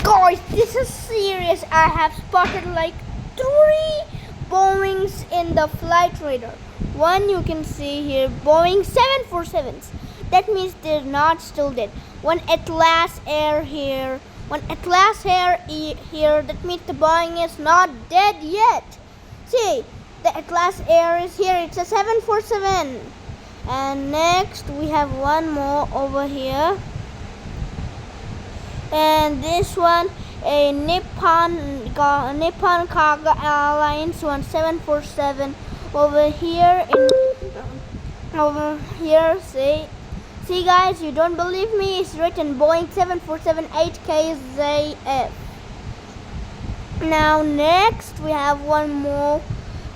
Guys, this is serious. I have spotted like 3 Boeings in the flight radar. One you can see here, Boeing 747s. That means they're not still dead. One Atlas Air here. One Atlas Air here. That means the Boeing is not dead yet. See, the Atlas Air is here. It's a 747. And next we have one more over here. And this one, a Nippon Cargo Airlines 1747 over here. Over here, see guys, you don't believe me? It's written Boeing 747 8KZF. Now next we have one more.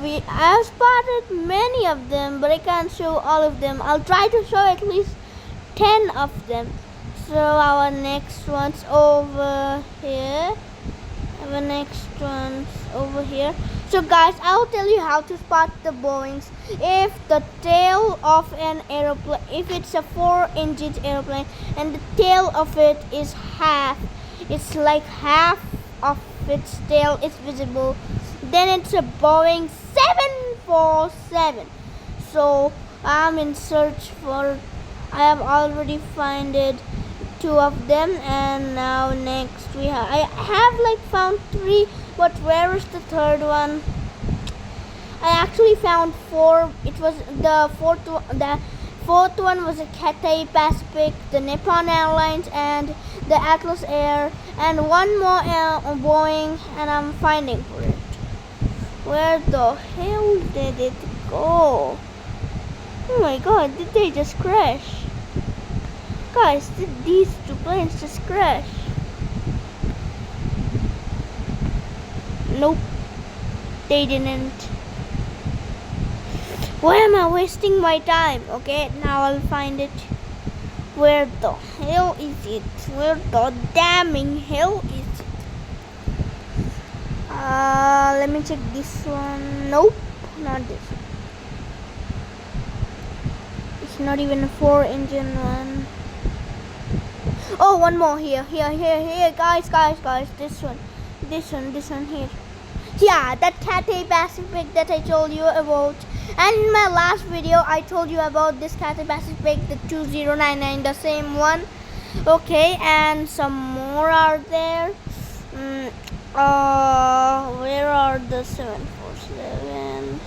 I have spotted many of them, but I can't show all of them. I'll try to show at least 10 of them. So our next one's over here. Our next one's over here. So guys, I'll tell you how to spot the Boeings. If the tail of an aeroplane, if it's a 4-engine aeroplane and the tail of it is half, it's like half of its tail is visible, then it's a Boeing 747. So I'm in search for, I have already found 2 of them, and now next I have like found 3, but where is the third one? I actually found 4. It was the fourth one was a Cathay Pacific, the Nippon Airlines, and the Atlas Air, and one more Boeing, and I'm finding for it. Where the hell did it go? Oh my god, did they just crash? Guys, did these 2 planes just crash? Nope, they didn't. Why am I wasting my time? Okay, now I'll find it. Where the hell is it? Where the damning hell is it? Let me check this one. Nope, not this one. It's not even a 4-engine one. Oh, one more here, guys, this one here. Yeah, that Cathay Pacific that I told you about. And in my last video, I told you about this Cathay Pacific, the 2099, the same one. Okay, and some more are there. Where are the 747s?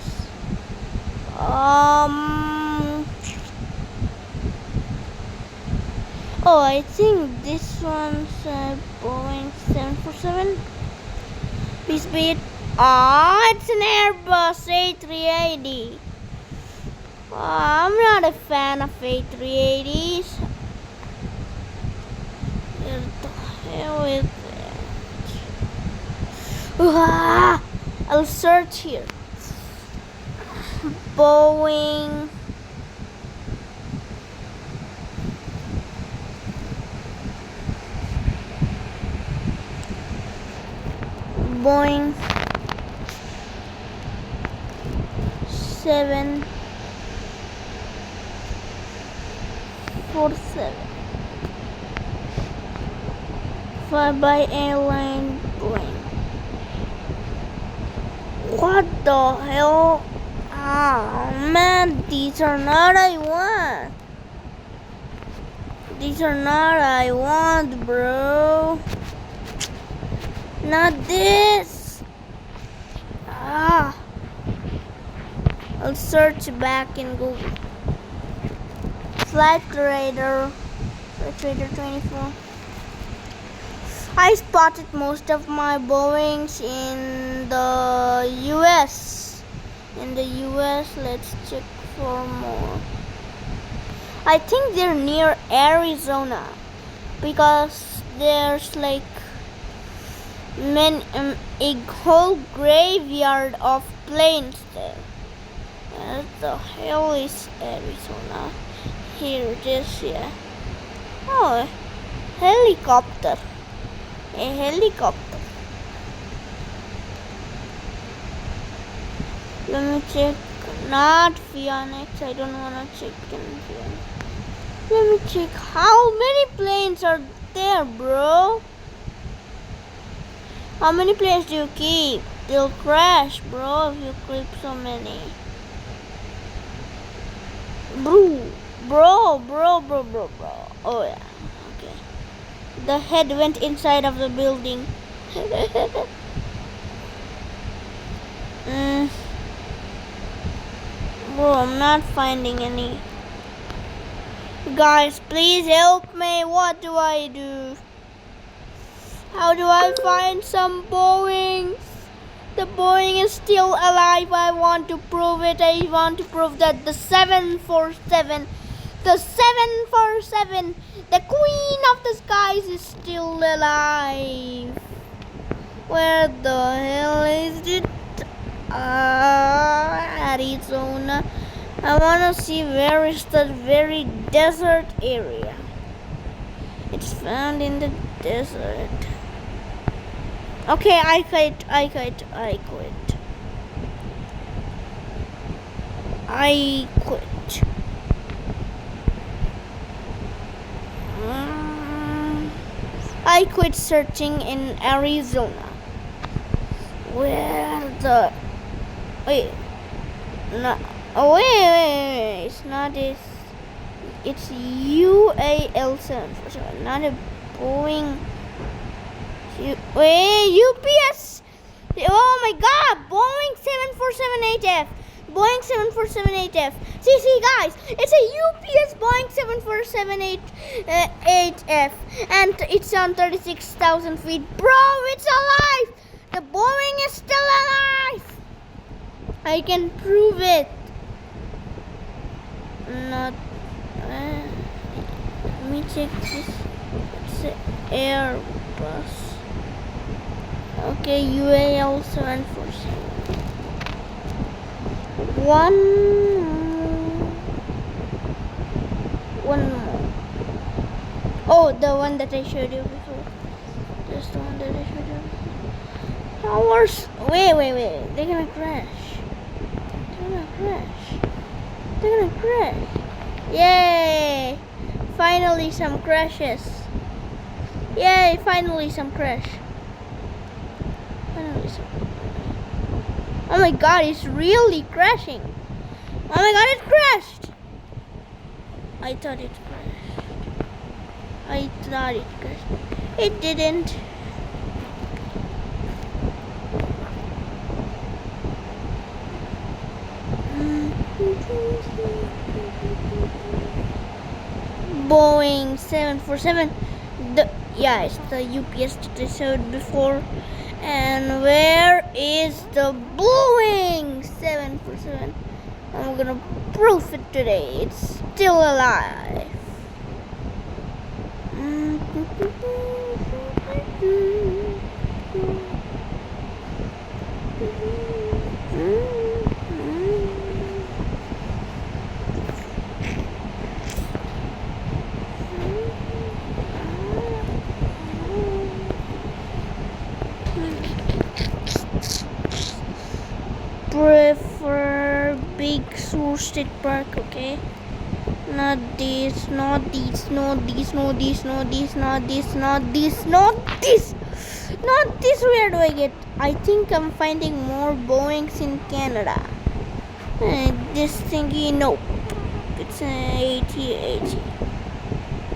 Oh, I think this one's a Boeing 747. Please be it. It's an Airbus A380. I'm not a fan of A380s. Where the hell is it? I'll search here. Boeing. Boeing 747 fly-by airline Boeing. What the hell? Oh man, these are not I want. These are not I want, bro. Not this. I'll search back in Google. Flight radar 24. I spotted most of my Boeings in the US. Let's check for more. I think they're near Arizona because there's like a whole graveyard of planes there. Where the hell is Arizona? Here it is, yeah. Oh, helicopter. A helicopter. Let me check. Not Phoenix. I don't wanna check in Phoenix. Let me check how many planes are there, bro. How many players do you keep? They'll crash, bro, if you keep so many. Bro. Oh yeah, okay. The head went inside of the building. Bro, I'm not finding any. Guys, please help me. What do I do? How do I find some Boeings? The Boeing is still alive. I want to prove it. I want to prove that the 747, the Queen of the Skies is still alive. Where the hell is it? Arizona. I want to see where is the very desert area. It's found in the desert. Okay, I quit. I quit searching in Arizona. Where the... Wait. No. Oh, wait. It's not this. It's UAL 747, not a Boeing. Wait, UPS. Oh my God, Boeing 747-8F. Boeing 747-8F. See, guys, it's a UPS Boeing 747-8F, and it's on 36,000 feet. Bro, it's alive. The Boeing is still alive. I can prove it. Not. Let me check this. It's an Airbus. Okay, UAL 747. One more. Oh, the one that I showed you before. That's the one that I showed you before. Hours. Wait. They're gonna crash. Yay! Finally some crashes. Oh my God, it's really crashing. Oh my God, it crashed. I thought it crashed. It didn't. Boeing 747. It's the UPS that I showed before. And where is the Boeing 747? I'm gonna prove it today. It's still alive. Prefer big Sur State Park, okay? Not this. Not this. Where do I get? I think I'm finding more Boeings in Canada. This thingy, nope. It's an 80.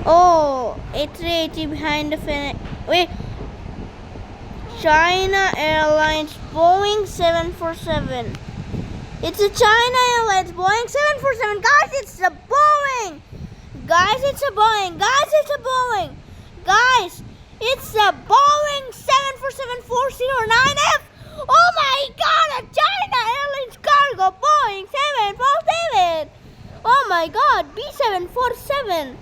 Oh, 80 behind the fan. Wait. China Airlines Boeing 747. It's a China Airlines Boeing 747. Guys, it's a Boeing. Guys, it's a Boeing 747-409F. Oh my God, a China Airlines cargo Boeing 747. Oh my God, B747.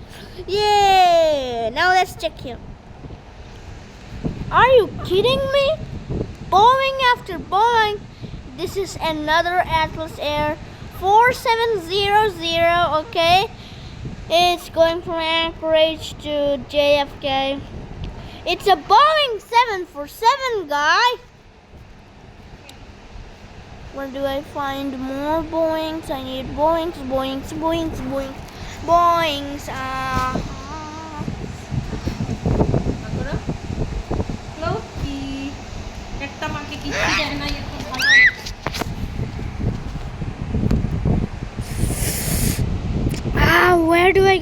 Yay! Now let's check here. Are you kidding me? Boeing after Boeing. This is another Atlas Air 4700, okay? It's going from Anchorage to JFK. It's a Boeing 747, guys. Where do I find more Boeings? I need Boeings.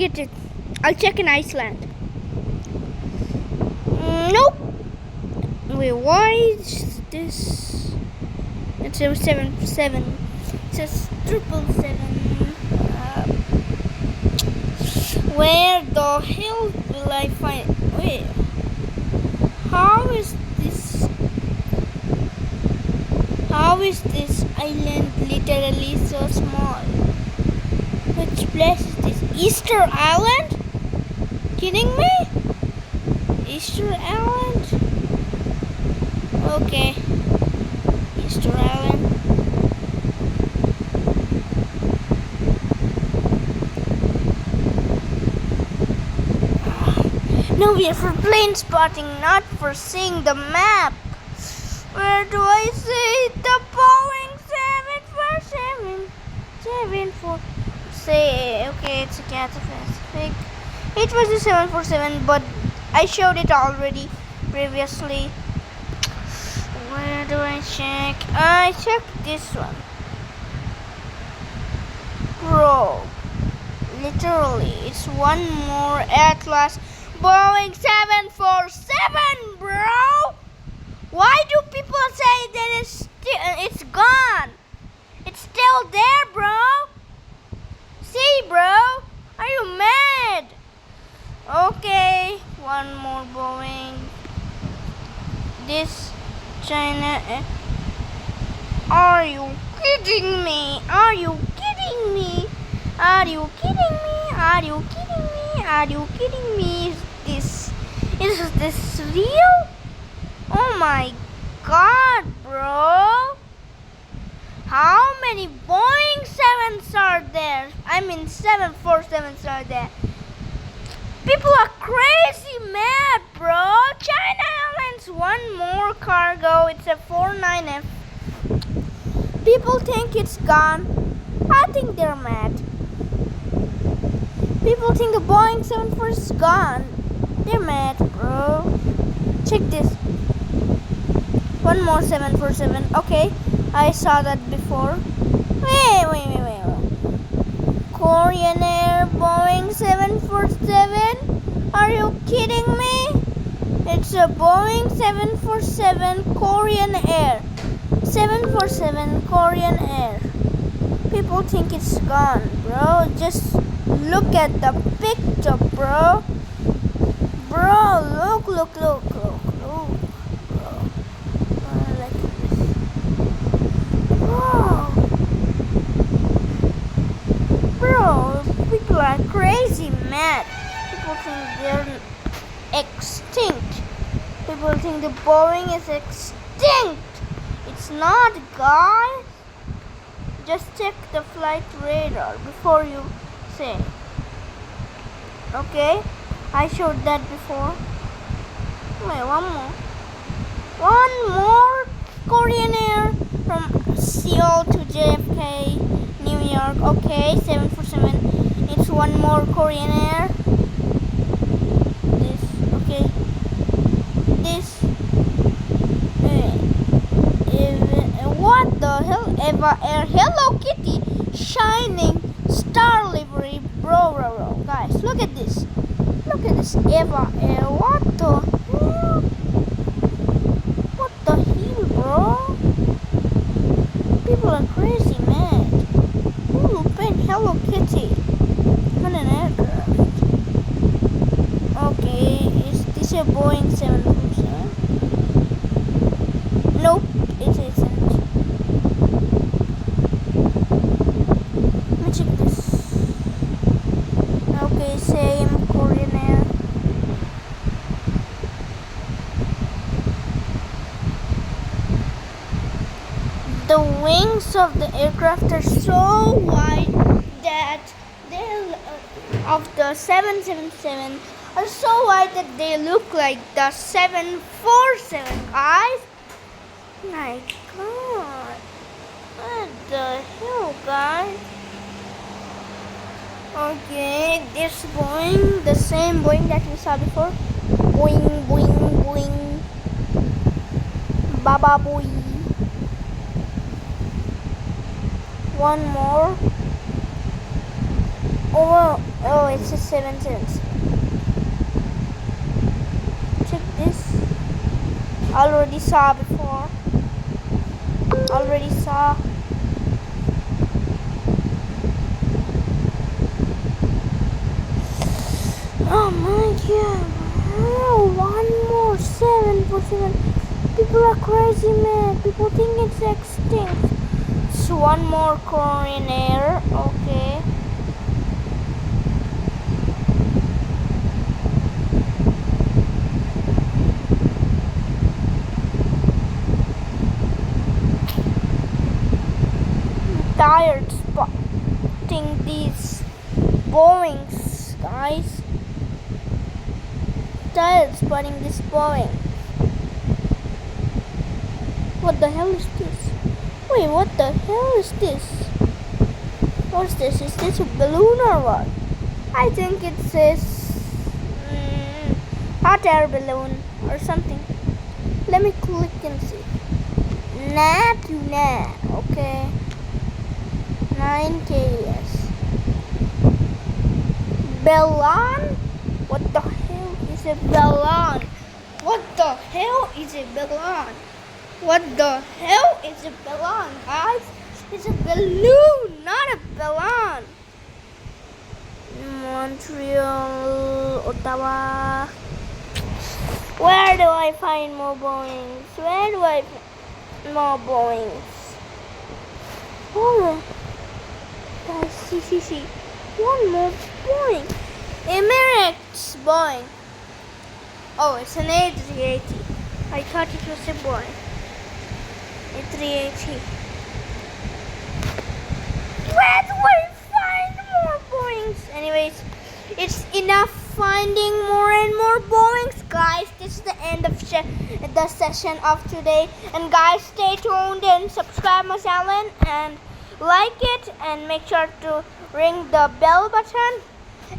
check it. I'll check in Iceland. Nope. Wait, why is this? It says 747. It says 777. Where the hell will I find? Wait. How is this? How is this island literally so small? Which place is this? Easter Island? Kidding me? Easter Island? Okay. Easter Island. No, we are for plane spotting, not for seeing the map. Where do I see the Boeing 747? Say, okay, it's a Cathay Pacific. It was a 747, but I showed it already previously. Where do I check? I checked this one. Bro, literally, it's one more Atlas Boeing 747, bro. Why do people say that it's gone? It's still there, bro. See, bro, are you mad? Okay, one more Boeing. This China. Are you kidding me? Are you kidding me? Are you kidding me? Are you kidding me? Are you kidding me? Is this real? Oh my God, bro. How many Boeing 7s are there? I mean 747s are there. People are crazy mad, bro. China Airlines, one more cargo. It's a 49F. People think it's gone. I think they're mad. People think the Boeing 747 is gone. They're mad, bro. Check this. One more 747. Okay, I saw that before. Wait. Korean Air Boeing 747? Are you kidding me? It's a Boeing 747 Korean Air. 747 Korean Air. People think it's gone, bro. Just look at the picture, bro. Bro, look. Bro. Like this. Bro, people are crazy mad. People think they're extinct. People think the Boeing is extinct. It's not, guys. Just check the flight radar before you say. Okay, I showed that before. Wait, one more Korean Air from Seoul to JFK, New York. Okay, 747. It's one more Korean Air. What the hell? Eva Air, Hello Kitty, shining star livery, bro. Guys, look at this. Eva Air. What the hell? Bro? People are crazy mad. Who will paint Hello Kitty on an aircraft? Okay, is this a Boeing 747? Nope, it isn't. Let me check this. Okay, same Korean Air. The wings of the aircraft are so wide that of the 777 are so wide that they look like the 747, guys. My God, what the hell, guys? Okay, this Boeing, the same Boeing that we saw before. Boing, Baba Boy. One more. Oh, it's a 7 cents. Check this. Already saw before. Already saw. Oh my god. Oh, one more 7 for 7. People are crazy, man. People think it's extinct. So one more coin air. Okay. Tired spotting these Boeings, guys. Tired spotting this Boeing. What the hell is this? Wait, what the hell is this? What's this? Is this a balloon or what? I think it says hot air balloon or something. Let me click and see. Nah. Okay. 9K, yes. Balloon? What the hell is a balloon? What the hell is a balloon? What the hell is a balloon, guys? It's a balloon, not a balloon. Montreal, Ottawa. Where do I find more Boeings? Where do I find more Boeings? Oh, guys, see. One more Boeing. Emirates Boeing. Oh, it's an A380. I thought it was a Boeing. A380. Where do I find more Boeings? Anyways, it's enough finding more and more Boeings, guys. This is the end of the session of today. And guys, stay tuned and subscribe my channel and like it, and make sure to ring the bell button,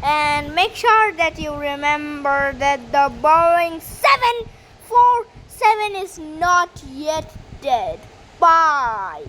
and make sure that you remember that the Boeing 747 is not yet dead. Bye.